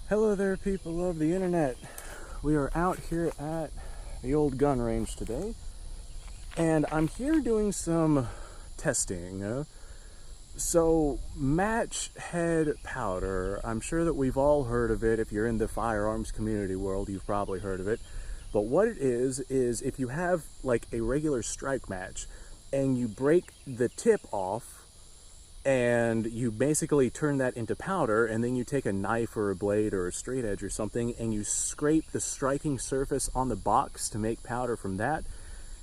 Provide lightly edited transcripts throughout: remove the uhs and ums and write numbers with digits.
Hello there, people of the internet. We are out here at the old gun range today, and I'm here doing some testing. So, match head powder, I'm sure that we've all heard of it. If you're in the firearms community world, you've probably heard of it. But what it is if you have like a regular strike match and you break the tip off, and you basically turn that into powder, and then you take a knife or a blade or a straight edge or something and you scrape the striking surface on the box to make powder from that.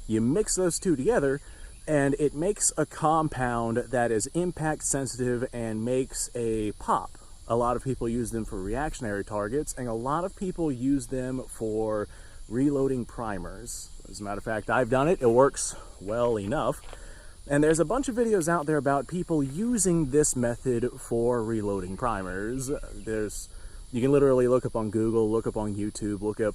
You mix those two together and it makes a compound that is impact sensitive and makes a pop. A lot of people use them for reactionary targets, and a lot of people use them for reloading primers. As a matter of fact, I've done it. It works well enough. And there's a bunch of videos out there about people using this method for reloading primers. You can literally look up on Google, look up on YouTube, look up,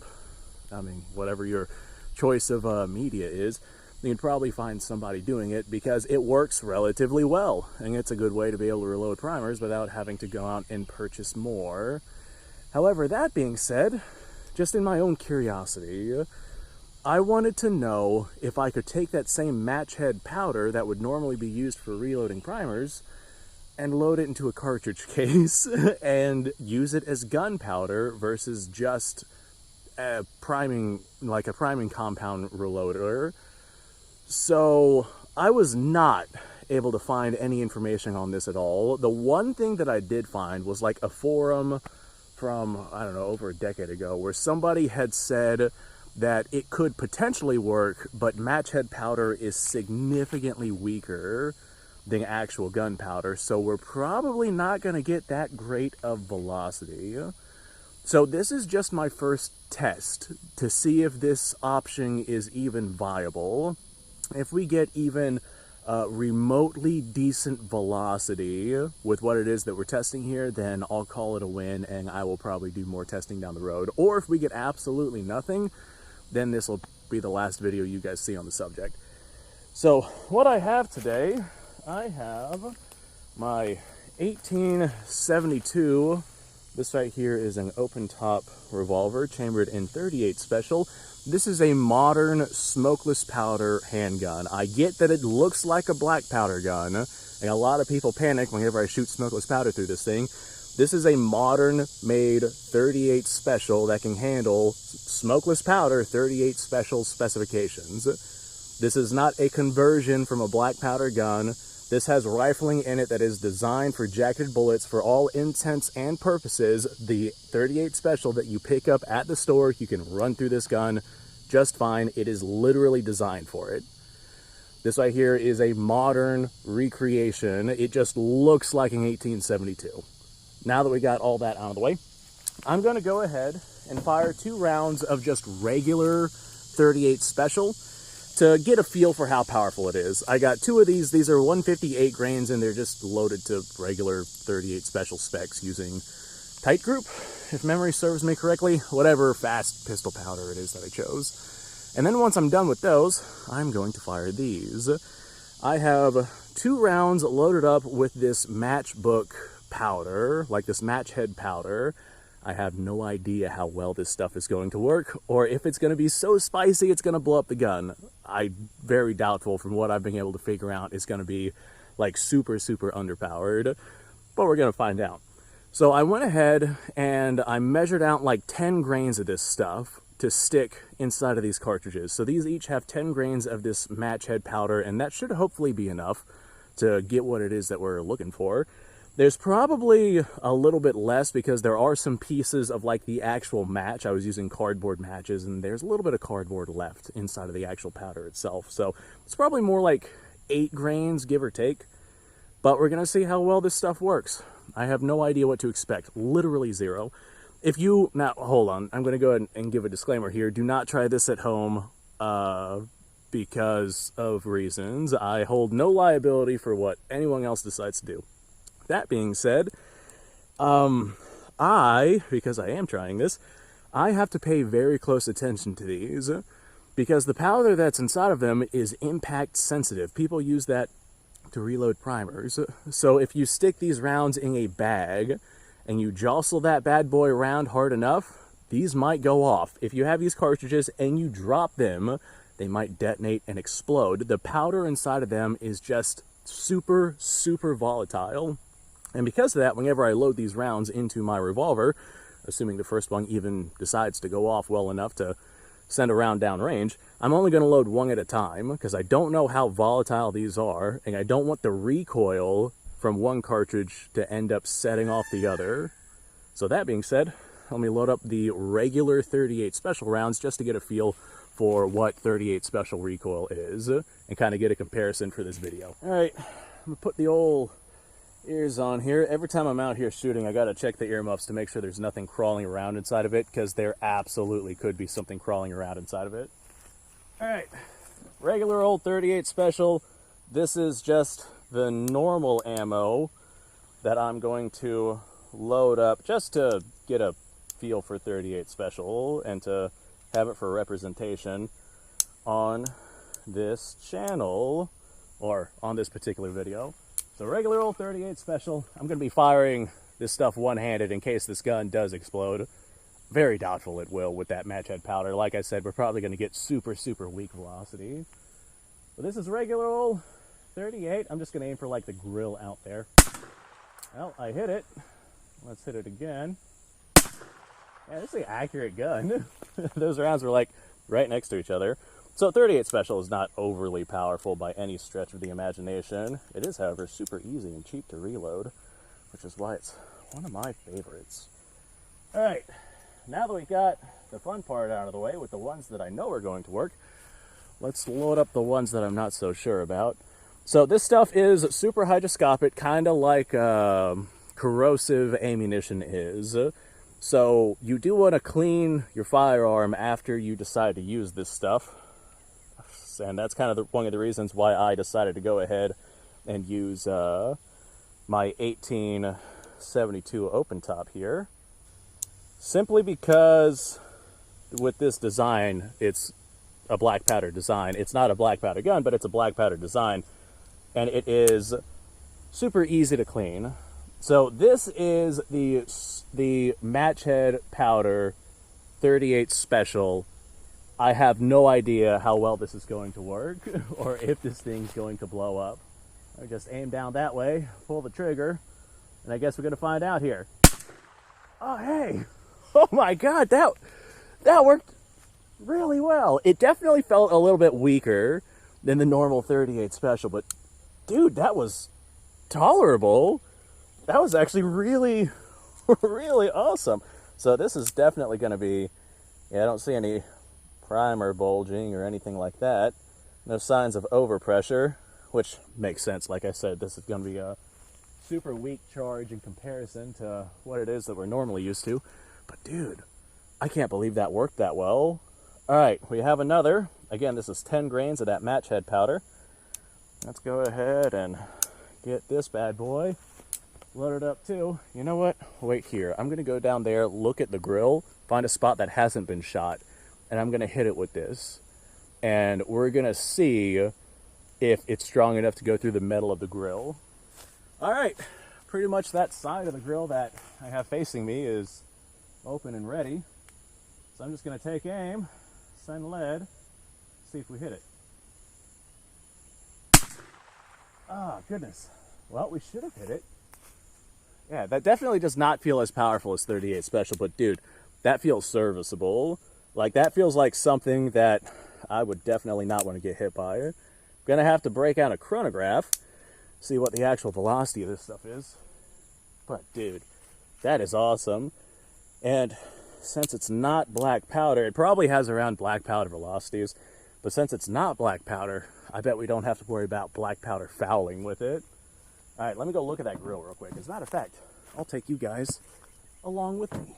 whatever your choice of media is. You can probably find somebody doing it because it works relatively well. And it's a good way to be able to reload primers without having to go out and purchase more. However, that being said, just in my own curiosity, I wanted to know if I could take that same match head powder that would normally be used for reloading primers and load it into a cartridge case and use it as gunpowder versus just a priming compound reloader. So I was not able to find any information on this at all. The one thing that I did find was like a forum from, I don't know, over a decade ago where somebody had said that it could potentially work, but match head powder is significantly weaker than actual gunpowder, so we're probably not going to get that great of velocity. So this is just my first test to see if this option is even viable. If we get even remotely decent velocity with what it is that we're testing here, then I'll call it a win and I will probably do more testing down the road. Or if we get absolutely nothing, then this will be the last video you guys see on the subject. So what I have today, I have my 1872. This right here is an open top revolver chambered in .38 special. This is a modern smokeless powder handgun. I get that it looks like a black powder gun, and a lot of people panic whenever I shoot smokeless powder through this thing. This is a modern made .38 special that can handle smokeless powder .38 special specifications. This is not a conversion from a black powder gun. This has rifling in it that is designed for jacketed bullets for all intents and purposes. The .38 special that you pick up at the store, you can run through this gun just fine. It is literally designed for it. This right here is a modern recreation. It just looks like an 1872. Now that we got all that out of the way, I'm going to go ahead and fire 2 rounds of just regular .38 special to get a feel for how powerful it is. I got 2 of these. These are 158 grains, and they're just loaded to regular .38 special specs using tight group, if memory serves me correctly, whatever fast pistol powder it is that I chose. And then once I'm done with those, I'm going to fire these. I have 2 rounds loaded up with this matchbook powder, like this match head powder. I have no idea how well this stuff is going to work, or if it's going to be so spicy it's going to blow up the gun. I'm very doubtful. From what I've been able to figure out, it's going to be like super underpowered, but we're going to find out. So I went ahead and I measured out like 10 grains of this stuff to stick inside of these cartridges. So these each have 10 grains of this match head powder, and that should hopefully be enough to get what it is that we're looking for. There's probably a little bit less because there are some pieces of like the actual match. I was using cardboard matches, and there's a little bit of cardboard left inside of the actual powder itself. So it's probably more like 8 grains, give or take. But we're going to see how well this stuff works. I have no idea what to expect. Literally zero. Now, hold on. I'm going to go ahead and give a disclaimer here. Do not try this at home because of reasons. I hold no liability for what anyone else decides to do. That being said, because I am trying this, I have to pay very close attention to these because the powder that's inside of them is impact sensitive. People use that to reload primers. So if you stick these rounds in a bag and you jostle that bad boy around hard enough, these might go off. If you have these cartridges and you drop them, they might detonate and explode. The powder inside of them is just super, super volatile. And because of that, whenever I load these rounds into my revolver, assuming the first one even decides to go off well enough to send a round downrange, I'm only going to load one at a time because I don't know how volatile these are, and I don't want the recoil from one cartridge to end up setting off the other. So that being said, let me load up the regular 38 special rounds just to get a feel for what 38 special recoil is and kind of get a comparison for this video. All right, I'm gonna put the old ears on here. Every time I'm out here shooting, I gotta check the earmuffs to make sure there's nothing crawling around inside of it, because there absolutely could be something crawling around inside of it. All right, regular old 38 special. This is just the normal ammo that I'm going to load up just to get a feel for 38 special and to have it for representation on this channel or on this particular video. So regular old 38 special. I'm going to be firing this stuff one-handed in case this gun does explode. Very doubtful it will with that match head powder. Like I said, we're probably going to get super, super weak velocity. But this is regular old 38. I'm just going to aim for like the grill out there. Well, I hit it. Let's hit it again. Yeah, this is an accurate gun. Those rounds were like right next to each other. So 38 special is not overly powerful by any stretch of the imagination. It is, however, super easy and cheap to reload, which is why it's one of my favorites. All right, now that we got the fun part out of the way with the ones that I know are going to work, let's load up the ones that I'm not so sure about. So this stuff is super hygroscopic, kind of like corrosive ammunition is. So you do want to clean your firearm after you decide to use this stuff. And that's kind of one of the reasons why I decided to go ahead and use my 1872 open top here. Simply because with this design, it's a black powder design. It's not a black powder gun, but it's a black powder design. And it is super easy to clean. So this is the match head powder 38 special. I have no idea how well this is going to work or if this thing's going to blow up. I just aim down that way, pull the trigger, and I guess we're gonna find out here. Oh, hey! Oh my God, that worked really well. It definitely felt a little bit weaker than the normal 38 special, but dude, that was tolerable. That was actually really, really awesome. So this is definitely gonna be, yeah, I don't see any primer bulging or anything like that. No signs of overpressure, which makes sense. Like I said, this is going to be a super weak charge in comparison to what it is that we're normally used to. But dude, I can't believe that worked that well. All right, we have another. Again, this is 10 grains of that match head powder. Let's go ahead and get this bad boy loaded up too. You know what? Wait here. I'm going to go down there, look at the grill, find a spot that hasn't been shot, and I'm going to hit it with this. And we're going to see if it's strong enough to go through the metal of the grill. All right, pretty much that side of the grill that I have facing me is open and ready. So I'm just going to take aim, send lead, see if we hit it. Ah, goodness. Well, we should have hit it. Yeah, that definitely does not feel as powerful as 38 special, but dude, that feels serviceable. Like, that feels like something that I would definitely not want to get hit by. I'm going to have to break out a chronograph, see what the actual velocity of this stuff is. But, dude, that is awesome. And since it's not black powder, it probably has around black powder velocities. But since it's not black powder, I bet we don't have to worry about black powder fouling with it. All right, let me go look at that grill real quick. As a matter of fact, I'll take you guys along with me.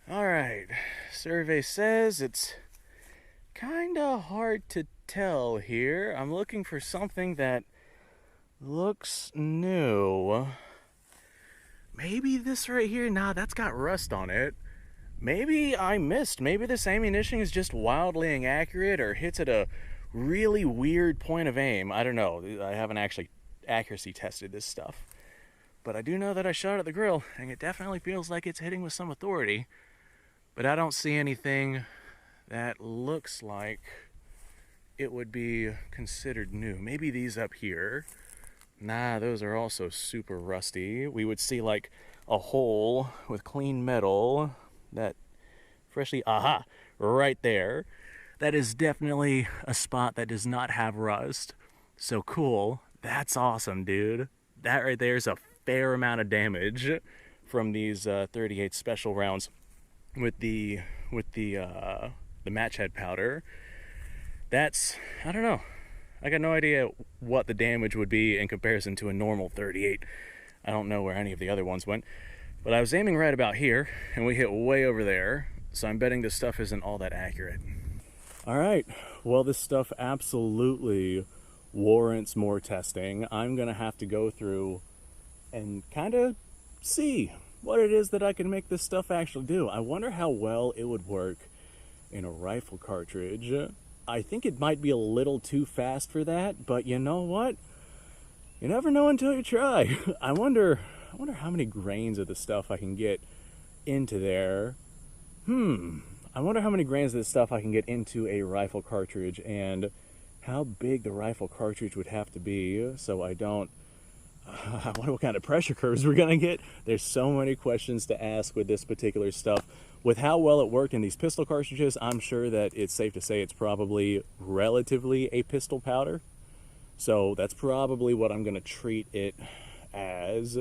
All right, survey says it's kind of hard to tell here. I'm looking for something that looks new. Maybe this right here. Nah, that's got rust on it. Maybe I missed. Maybe this ammunition is just wildly inaccurate or hits at a really weird point of aim. I don't know. I haven't actually accuracy tested this stuff. but I do know that I shot at the grill, and it definitely feels like it's hitting with some authority. But I don't see anything that looks like it would be considered new. Maybe these up here. Nah, those are also super rusty. We would see like a hole with clean metal that freshly, aha, right there. That is definitely a spot that does not have rust. So cool. That's awesome, dude. That right there is a fair amount of damage from these 38 special rounds with the match head powder. That's, I don't know. I got no idea what the damage would be in comparison to a normal 38. I don't know where any of the other ones went, but I was aiming right about here and we hit way over there. So I'm betting this stuff isn't all that accurate. All right, well, this stuff absolutely warrants more testing. I'm gonna have to go through and kind of see what it is that I can make this stuff actually do. I wonder how well it would work in a rifle cartridge. I think it might be a little too fast for that, but you know what? You never know until you try. I wonder how many grains of the stuff I can get into there. I wonder how many grains of this stuff I can get into a rifle cartridge and how big the rifle cartridge would have to be so I don't... I wonder what kind of pressure curves we're gonna get. There's so many questions to ask with this particular stuff. With how well it worked in these pistol cartridges, I'm sure that it's safe to say it's probably relatively a pistol powder. So that's probably what I'm gonna treat it as.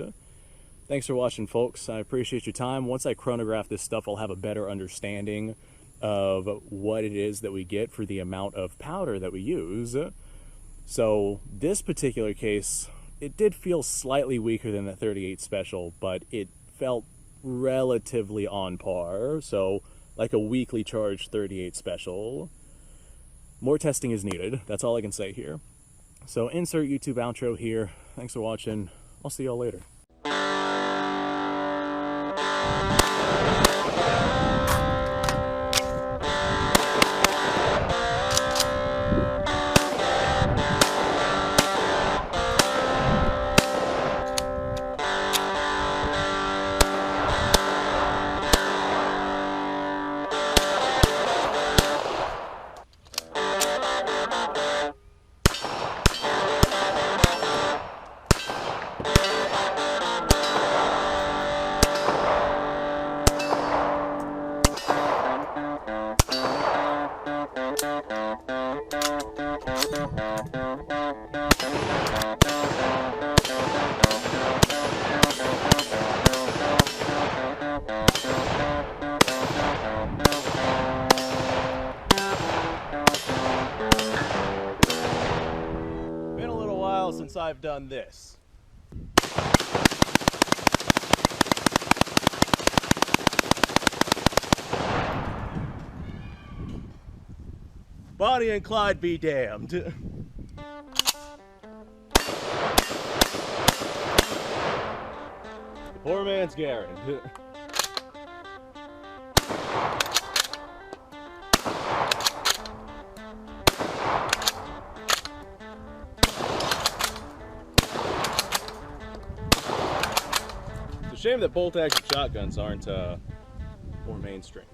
Thanks for watching, folks. I appreciate your time. Once I chronograph this stuff, I'll have a better understanding of what it is that we get for the amount of powder that we use. So this particular case, it did feel slightly weaker than the 38 special, but it felt relatively on par. So like a weakly charged 38 special. More testing is needed. That's all I can say here. So insert YouTube outro here. Thanks for watching. I'll see y'all later. Been a little while since I've done this. Bonnie and Clyde be damned. Poor man's Garrett. It's a shame that bolt-action shotguns aren't more mainstream.